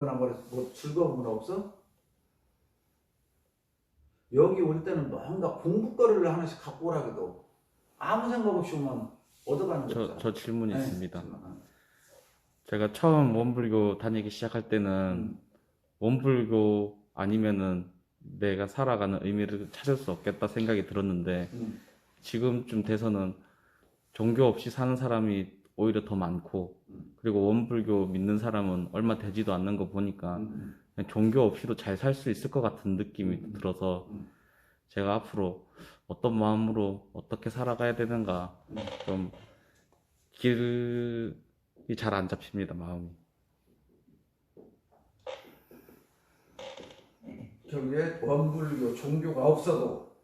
뭐 즐거운 건 없어? 여기 올 때는 뭔가 공부거리를 하나씩 갖고 오라 해도 아무 생각 없이 오면 얻어가는 거 없잖아. 저 질문이 네, 있습니다. 질문. 제가 처음 원불교 다니기 시작할 때는 원불교 아니면은 내가 살아가는 의미를 찾을 수 없겠다 생각이 들었는데 지금쯤 돼서는 종교 없이 사는 사람이 오히려 더 많고 그리고 원불교 믿는 사람은 얼마 되지도 않는 거 보니까 그냥 종교 없이도 잘 살 수 있을 것 같은 느낌이 들어서 제가 앞으로 어떤 마음으로 어떻게 살아가야 되는가 좀 길이 잘 안 잡힙니다, 마음이. 저기에 원불교 종교가 없어도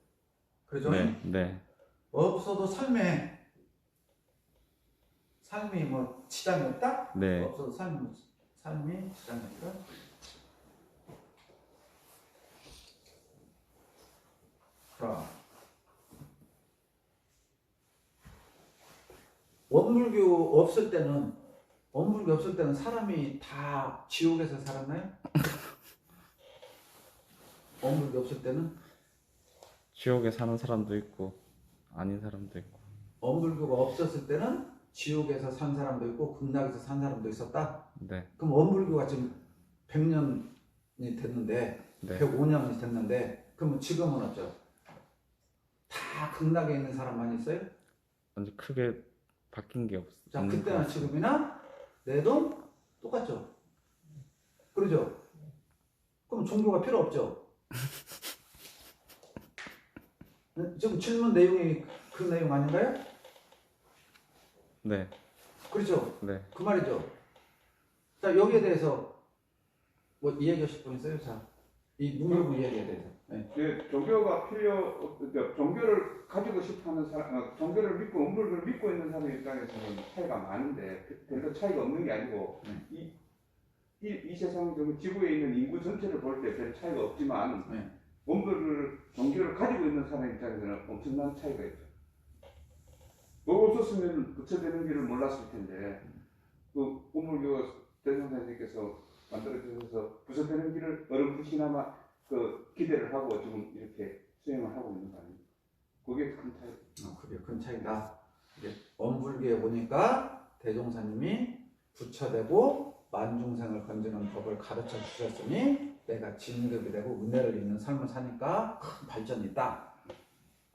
그죠? 네. 없어도 삶이 뭐 지장이 없다? 네. 없어도 삶이 지장이 없다? 자, 원불교 없을 때는 사람이 다 지옥에서 살았나요? 원불교 없을 때는 지옥에 사는 사람도 있고 아닌 사람도 있고. 원불교가 없었을 때는 지옥에서 산 사람도 있고 극락에서 산 사람도 있었다. 네. 그럼 원불교가 지금 100년이 됐는데 네. 105년이 됐는데 그러면 지금은 어쩌? 다 극락에 있는 사람만 있어요? 완전 크게 바뀐 게 없어요. 자, 그때나 지금이나 내도 똑같죠? 그러죠? 그럼 종교가 필요 없죠? 지금 질문 내용이 그 내용 아닌가요? 네. 그렇죠? 네. 그 말이죠. 자, 여기에 대해서 뭐 이야기하실 분 있어요? 자, 이 무효부 이야기에 대해서. 네. 종교가 종교를 가지고 싶어하는 사람, 종교를 믿고 원불교를 믿고 있는 사람 입장에서는 차이가 많은데 별로 차이가 없는 게 아니고 이 세상 지구에 있는 인구 전체를 볼 때 별 차이가 없지만 원불교를 종교를 가지고 있는 사람 입장에서는 엄청난 차이가 있죠. 그거 없었으면 부처되는 길을 몰랐을 텐데 그 원불교 대성사님께서 만들어 주셔서 부처되는 길을 어렴풋이나마 그 기대를 하고 지금 이렇게 수행을 하고 있는 거 아닙니까? 그게 큰 차이. 그게 큰 차이다. 원불교에 보니까 대종사님이 부처되고 만중생을 건지는 법을 가르쳐 주셨으니 내가 진급이 되고 은혜를 입는 삶을 사니까 큰 발전이 있다.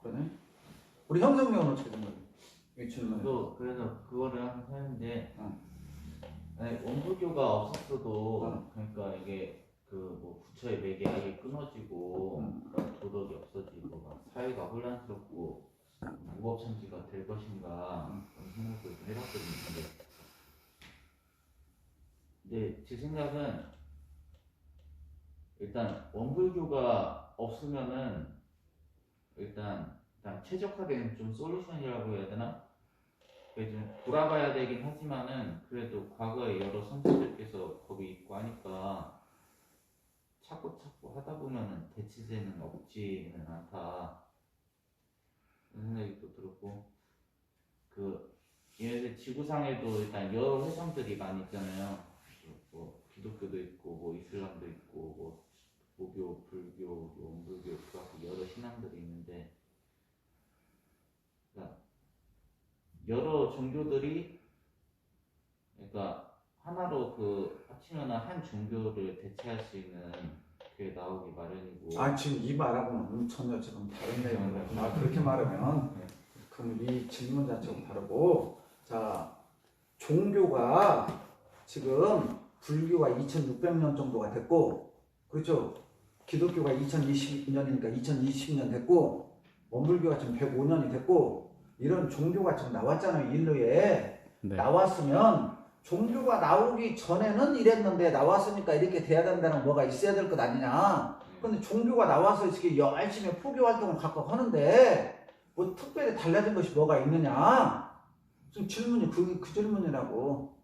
그러네. 우리 형성명은 어떻게 된 거예요? 이 질문에. 또 그래서 그거를 항상 하는데 아니, 원불교가 없었어도 그러니까 이게 그 뭐 부처의 매개 아예 끊어지고 도덕이 없어지고 막 사회가 혼란스럽고 무법천지가 될 것인가 그런 생각을 좀 해봤거든요. 근데 제 생각은 일단 원불교가 없으면은 일단 최적화된 좀 솔루션이라고 해야 되나? 좀 돌아가야 되긴 하지만은 그래도 과거에 여러 선생들께서 거기 있고 하니까 찾고 하다 보면은 대치제는 없지는 않다 그런 생각이 또 들었고 그 얘네들 지구상에도 일단 여러 회성들이 많이 있잖아요. 뭐 기독교도 있고 뭐 이슬람도 있고 뭐 무교, 불교, 원불교 그 여러 신앙들이 있는데 그러니까 여러 종교들이 그러니까 하나로 그 합치면 한 종교를 대체할 수 있는 그게 나오기 마련이고. 지금 이 말하고는 전혀 지금 다른 내용이구나. 그렇게 말하면 그럼 이 질문 자체가 다르고 자 종교가 지금 불교가 2600년 정도가 됐고 그렇죠? 기독교가 2022년이니까 2020년 됐고 원불교가 지금 105년이 됐고 이런 종교가 지금 나왔잖아요. 인류에. 네. 나왔으면 종교가 나오기 전에는 이랬는데 나왔으니까 이렇게 돼야 된다는 뭐가 있어야 될 것 아니냐. 근데 종교가 나와서 이렇게 열심히 포교 활동을 각각 하는데 뭐 특별히 달라진 것이 뭐가 있느냐. 지금 질문이 그 질문이라고.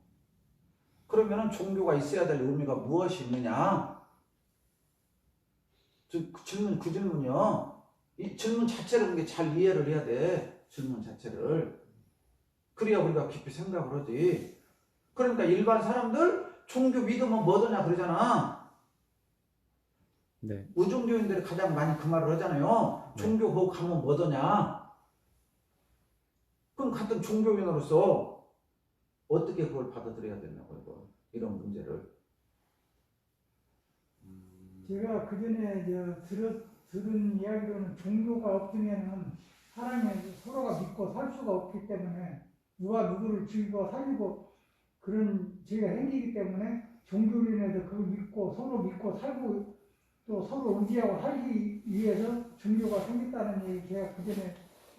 그러면은 종교가 있어야 될 의미가 무엇이 있느냐. 그 질문이요. 이 질문 자체를 우리가 잘 이해를 해야 돼. 질문 자체를. 그래야 우리가 깊이 생각을 하지. 그러니까 일반 사람들 종교 믿으면 뭐더냐 그러잖아. 네. 우종교인들이 가장 많이 그 말을 하잖아요. 네. 종교 거기 가면 뭐더냐. 그럼 같은 종교인으로서 어떻게 그걸 받아들여야 되냐고 이거. 이런 문제를. 제가 그 전에 들은 이야기로는 종교가 없으면은 사람이 서로가 믿고 살 수가 없기 때문에 누가 누구를 죽이고 살리고 그런 죄가 생기기 때문에 종교로 인해서 그걸 믿고 살고 또 서로 의지하고 살기 위해서 종교가 생겼다는 얘기 제가 그 전에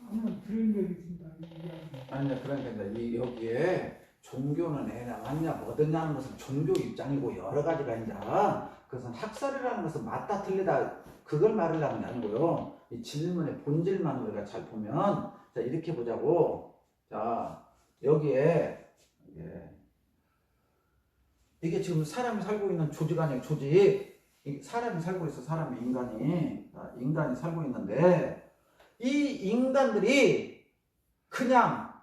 한번 들은 적이 있습니다. 이 이야기는. 아니 그러니까 이 여기에 종교는 애냐 맞냐 뭐든냐는 것은 종교 입장이고 여러 가지가 있냐. 그것은 학설이라는 것은 맞다 틀리다 그걸 말하려는 게 아니고요. 이 질문의 본질만 우리가 잘 보면 자 이렇게 보자고. 자 여기에 이게 지금 사람이 살고 있는 조직 아니에요. 조직. 사람이 살고 있어. 사람이 인간이 살고 있는데 이 인간들이 그냥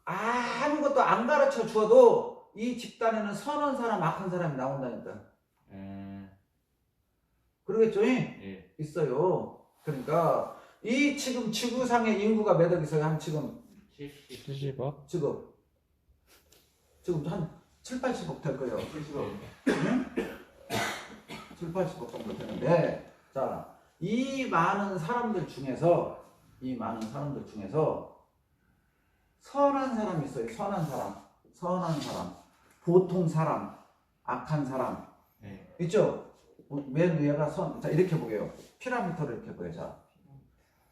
아무것도 안 가르쳐 주어도 이 집단에는 선한 사람 악한 사람이 나온다니까. 그러겠죠? 예. 있어요. 그러니까 이 지금 지구상의 인구가 몇 억 있어요? 한 지금 70억? 지금 한 7, 80억 될 거예요. 7, 80억 정도 되는데 자, 이 많은 사람들 중에서 선한 사람이 있어요. 선한 사람, 보통 사람, 악한 사람 있죠? 맨 위에가 자 이렇게 보게요. 피라미드를 이렇게 보여요.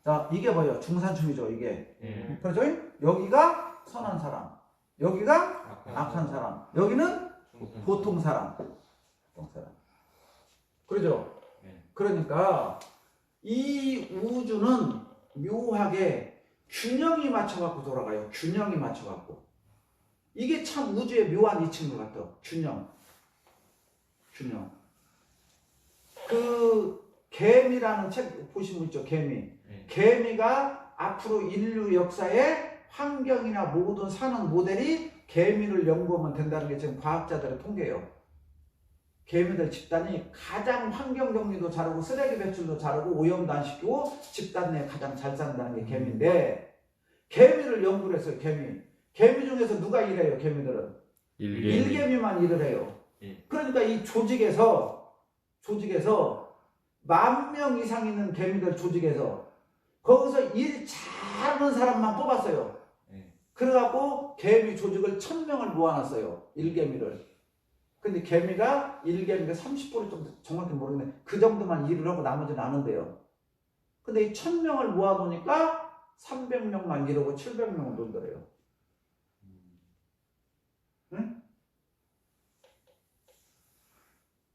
자 이게 뭐예요? 중산층이죠. 이게 그렇죠? 여기가 선한 사람, 여기가 악한 사람, 여기는 보통 사람. 그러죠? 그러니까 이 우주는 묘하게 균형이 맞춰갖고 돌아가요. 균형이 맞춰갖고. 이게 참 우주의 묘한 이치인 것 같아요. 균형. 그 개미라는 책 보시면 있죠. 개미가 앞으로 인류 역사의 환경이나 모든 사는 모델이 개미를 연구하면 된다는 게 지금 과학자들의 통계예요. 개미들 집단이 가장 환경 정리도 잘하고 쓰레기 배출도 잘하고 오염도 안 시키고 집단 내에 가장 잘 산다는 게 개미인데 개미를 연구를 했어요. 개미 중에서 누가 일해요? 개미들은 일개미만 일을 해요. 그러니까 이 조직에서 10,000명 이상 있는 개미들 조직에서 거기서 일 잘하는 사람만 뽑았어요. 그래갖고 개미 조직을 1,000명을 모아놨어요. 일개미를. 근데 일개미가 30% 정도 정확히 모르겠는데 그 정도만 일을 하고 나머지는 안 한대요. 근데 이 1,000명을 모아놓으니까 300명만 일하고 700명을 놀더래요. 응?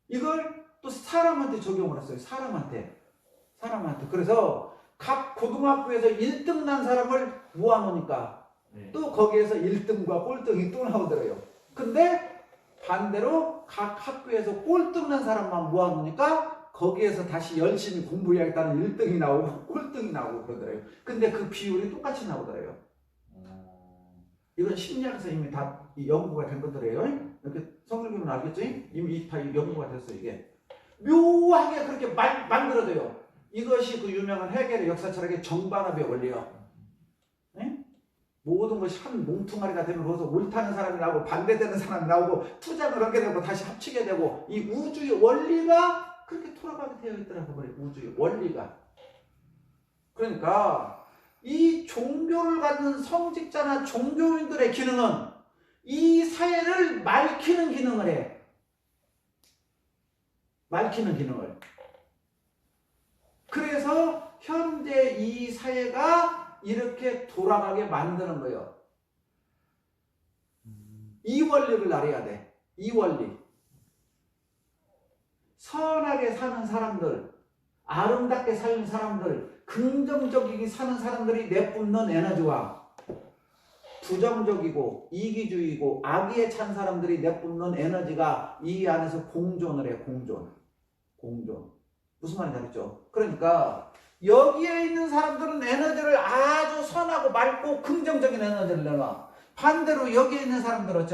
이걸 또 사람한테 적용을 했어요. 사람한테. 그래서 각 고등학교에서 1등 난 사람을 모아놓으니까 또 거기에서 1등과 꼴등이 또 나오더래요. 근데 반대로 각 학교에서 꼴등 난 사람만 모아놓으니까 거기에서 다시 열심히 공부해야겠다는 1등이 나오고 꼴등이 나오고 그러더래요. 근데 그 비율이 똑같이 나오더래요. 이건 심리학에서 이미 다 연구가 된 것들이에요. 이렇게 성경은 알겠지? 이미 다 연구가 됐어 이게. 묘하게 그렇게 만들어져요. 이것이 그 유명한 헤겔의 역사 철학의 정반합의 원리예요. 모든 것이 한 몽퉁아리가 되면 거기서 옳다는 사람이 나오고 반대되는 사람이 나오고 투작을 하게 되고 다시 합치게 되고 이 우주의 원리가 그렇게 돌아가게 되어 있더라고. 우주의 원리가. 그러니까 이 종교를 갖는 성직자나 종교인들의 기능은 이 사회를 맑히는 기능을 해. 그래서 현재 이 사회가 이렇게 돌아가게 만드는 거예요. 이 원리를 알아야 돼. 이 원리. 선하게 사는 사람들, 아름답게 사는 사람들, 긍정적이게 사는 사람들이 내뿜는 에너지와 부정적이고 이기주의고 악의에 찬 사람들이 내뿜는 에너지가 이 안에서 공존을 해. 공존. 무슨 말인지 알겠죠? 그러니까 여기에 있는 사람들은 에너지를 아주 선하고 맑고 긍정적인 에너지를 내놔. 반대로 여기에 있는 사람들은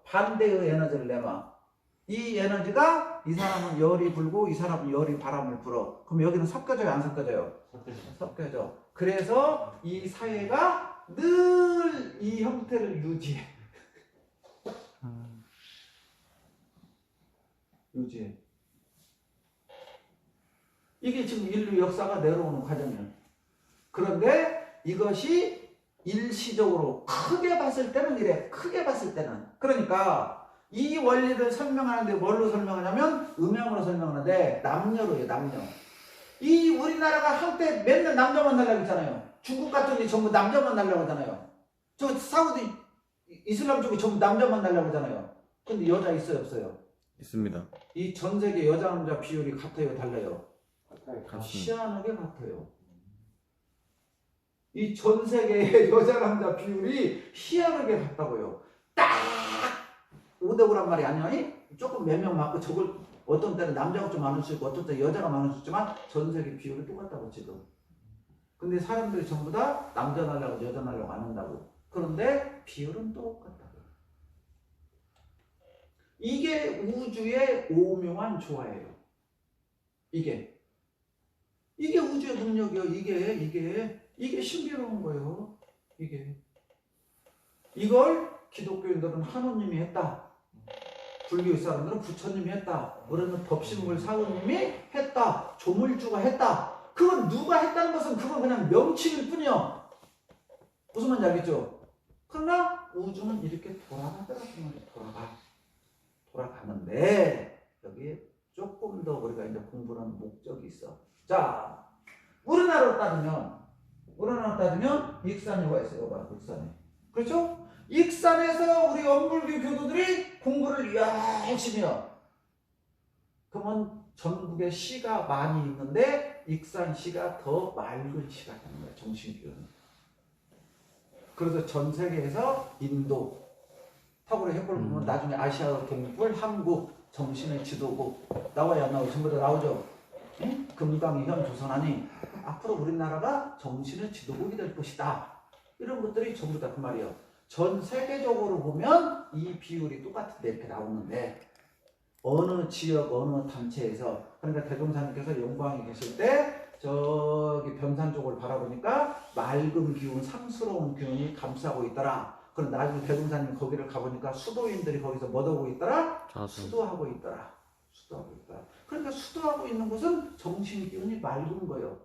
반대의 에너지를 내놔. 이 에너지가 이 사람은 열이 불고 이 사람은 열이 바람을 불어. 그럼 여기는 섞여져요, 안 섞여져요? 섞여져. 그래서 이 사회가 늘 이 형태를 유지해. 유지해. 이게 지금 인류 역사가 내려오는 과정이에요. 그런데 이것이 일시적으로 크게 봤을 때는 이래. 크게 봤을 때는. 그러니까 이 원리를 설명하는데 뭘로 설명하냐면 음양으로 설명하는데 남녀로요. 남녀. 이 우리나라가 한때 맨날 남자만 날라고 했잖아요. 중국 같은 데 전부 남자만 날라고 하잖아요. 저 사우디 이슬람 쪽이 전부 남자만 날라고 하잖아요. 근데 여자 있어요, 없어요? 있습니다. 이 전 세계 여자 남자 비율이 같아요, 달라요? 같습니다. 희한하게 같아요. 이 전 세계의 여자 남자 비율이 희한하게 같다고요. 딱 5대5란 말이 아니야? 조금 몇 명 맞고 저걸 어떤 때는 남자가 좀 많을 수 있고 어떤 때는 여자가 많을 수 있지만 전 세계 비율이 똑같다고 지금. 근데 사람들이 전부 다 남자 날라고 여자 날라고 안 한다고. 그런데 비율은 똑같다고. 이게 우주의 오묘한 조화예요. 이게 우주의 능력이요. 이게 신비로운 거예요. 이걸 기독교인들은 하느님이 했다. 불교 사람들은 부처님이 했다. 우리는 법신물 사부님이 했다. 조물주가 했다. 그건 누가 했다는 것은 그건 그냥 명칭일 뿐이요. 무슨 말인지 알겠죠? 그러나 우주는 이렇게 돌아가더라고. 돌아가는데 여기에 조금 더 우리가 이제 공부하는 목적이 있어. 자, 우리나라로 따지면 익산여가 있어요. 봐, 익산에. 그렇죠? 익산에서 우리 원불교 교도들이 공부를 열심히 해요. 그러면 전국에 시가 많이 있는데 익산시가 더 맑은 시가 되는 거예요. 정신기운은. 그래서 전 세계에서 인도, 탑으로 해보면 나중에 아시아 동굴, 한국, 정신의 지도국 나와요, 안 나와요? 전부 다 나오죠. 응? 금강이 현 조선하니 앞으로 우리나라가 정신의 지도국이 될 것이다. 이런 것들이 전부 다 그 말이에요. 전 세계적으로 보면 이 비율이 똑같은데 이렇게 나오는데 어느 지역, 어느 단체에서 그러니까 대종사님께서 영광에 계실 때 저기 변산 쪽을 바라보니까 맑은 기운, 상스러운 기운이 감싸고 있더라. 그럼 나중에 대종사님 거기를 가보니까 수도인들이 거기서 뭐 하고 있더라? 수도하고 있더라. 그러니까 수도하고 있는 곳은 정신 기운이 맑은 거예요.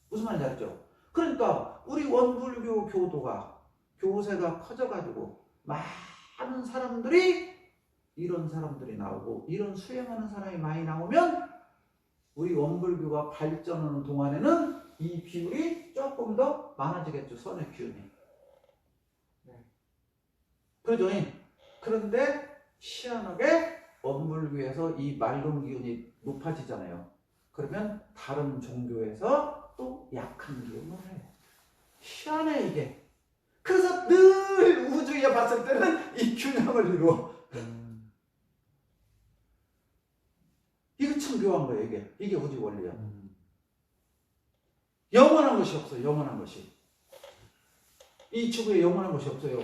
무슨 말인지 알죠? 그러니까 우리 원불교 교도가 교세가 커져가지고 많은 사람들이 이런 사람들이 나오고 이런 수행하는 사람이 많이 나오면 우리 원불교가 발전하는 동안에는 이 비율이 조금 더 많아지겠죠. 선의 기운이. 그죠? 그런데 희한하게 원불교에서 이 맑은 기운이 높아지잖아요. 그러면 다른 종교에서 또 약한 기운을 해요. 희한해 이게. 그래서 늘 우주에 봤을 때는 이 균형을 이루어. 이거 참 묘한 거예요. 이게 우주 원리야. 영원한 것이 없어요. 영원한 것이. 이 지구에 영원한 것이 없어요.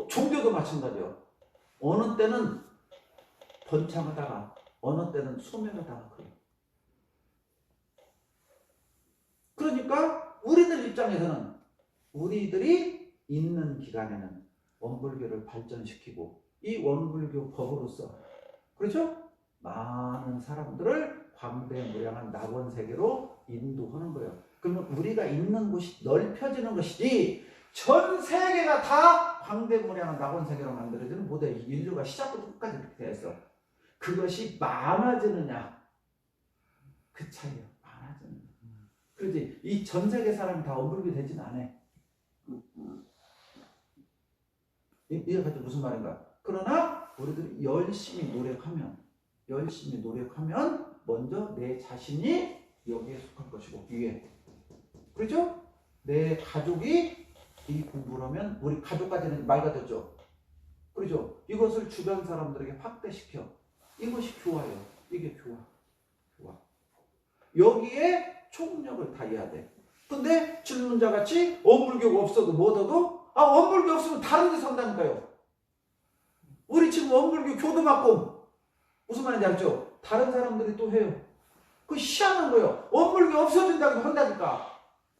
종교도 마찬가지예요. 어느 때는 번창하다가 어느 때는 소멸하다가 그래요. 그러니까 우리들 입장에서는 우리들이 있는 기간에는 원불교를 발전시키고 이 원불교 법으로서 그렇죠? 많은 사람들을 광대무량한 낙원세계로 인도하는 거예요. 그러면 우리가 있는 곳이 넓혀지는 것이지 전 세계가 다 광대무량한 낙원세계로 만들어지는 못해. 인류가 시작부터 끝까지 그렇게 되어 있어. 그것이 많아지느냐 그 차이야. 많아지느냐. 그렇지. 이 전 세계 사람이 다 원불교 되진 않아. 이게 무슨 말인가? 그러나 우리들이 열심히 노력하면 먼저 내 자신이 여기에 속할 것이고 위에 그렇죠? 내 가족이 이 공부를 하면 우리 가족까지는 말 같았죠? 그렇죠? 이것을 주변 사람들에게 확대시켜. 이것이 교화예요. 이게 교화. 여기에 총력을 다해야 돼. 근데 질문자같이 원불교가 없어도 뭐어도 원불교 없으면 다른 데 산다니까요. 우리 지금 원불교 교도막공 무슨 말인지 알죠? 다른 사람들이 또 해요. 그 희한한 거예요. 원불교 없어진다고 한다니까.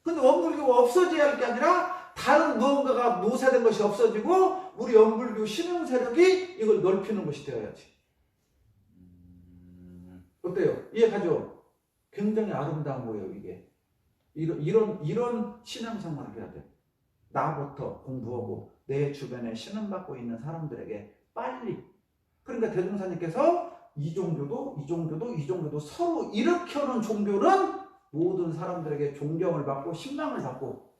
근데 원불교가 없어져야 할 게 아니라 다른 무언가가 노쇠된 것이 없어지고 우리 원불교 신흥 세력이 이걸 넓히는 것이 되어야지. 어때요? 이해가죠? 굉장히 아름다운 거예요, 이게. 이런 신앙생활을 해야 돼. 나부터 공부하고 내 주변에 신앙받고 있는 사람들에게 빨리. 그러니까 대종사님께서 이 종교도 서로 일으켜놓은 종교는 모든 사람들에게 존경을 받고 신망을 받고,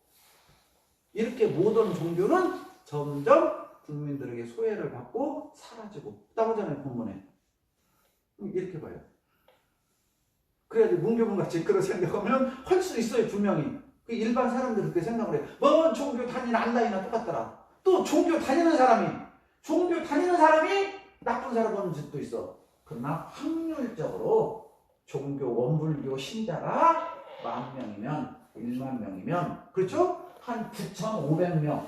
이렇게 모든 종교는 점점 국민들에게 소외를 받고 사라지고 나오잖아요, 본문에. 이렇게 봐요. 그래야지 문교문같이 그렇게 생각하면 할 수 있어요, 분명히. 그 일반 사람들이 그렇게 생각을 해요. 뭔 종교 다니나 안다니나 똑같더라. 또 종교 다니는 사람이 나쁜 사람은 짓도 있어. 그러나 확률적으로 종교 원불교 신자가 10,000명이면 10,000명이면 그렇죠? 한 9,500명,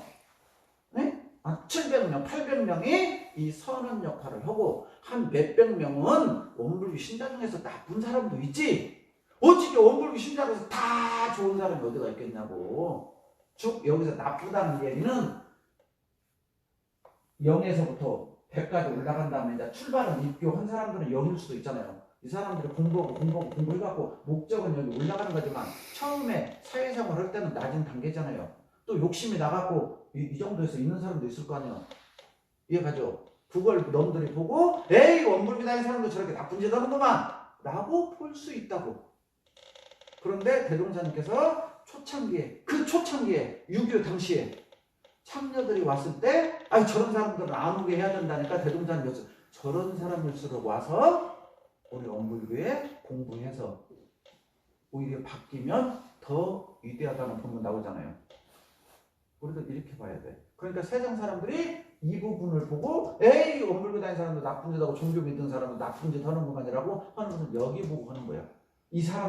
네? 한 700명, 800명이 이 선한 역할을 하고 한 몇백 명은 원불교 신자 중에서 나쁜 사람도 있지. 어찌게 원불교 신자로서 다 좋은 사람이 어디가 있겠냐고. 즉 여기서 나쁘다는 얘기는 0에서부터 100까지 올라간 다음에 이제 출발은 입교한 사람들은 0일 수도 있잖아요. 이 사람들이 공부해갖고 목적은 여기 올라가는 거지만 처음에 사회생활 할 때는 낮은 단계잖아요. 또 욕심이 나갖고 이 정도에서 있는 사람도 있을 거 아니에요. 이해가죠? 그걸 놈들이 보고 에이 원불교 다니는 사람도 저렇게 나쁜 짓 하는구만 라고 볼 수 있다고. 그런데 대종사님께서 초창기에 6.25 당시에 참녀들이 왔을 때 저런 사람들은 안 오게 해야 된다니까 대종사님께서 저런 사람일수록 와서 우리 원불교에 공부해서 오히려 바뀌면 더 위대하다는 본문 나오잖아요. 우리도 이렇게 봐야 돼. 그러니까 세상 사람들이 이 부분을 보고 에이 원불교 다니는 사람도 나쁜 짓 하고 종교 믿는 사람도 나쁜 짓 하는 것만이라고 하는 것은 여기 보고 하는 거야. 이 사람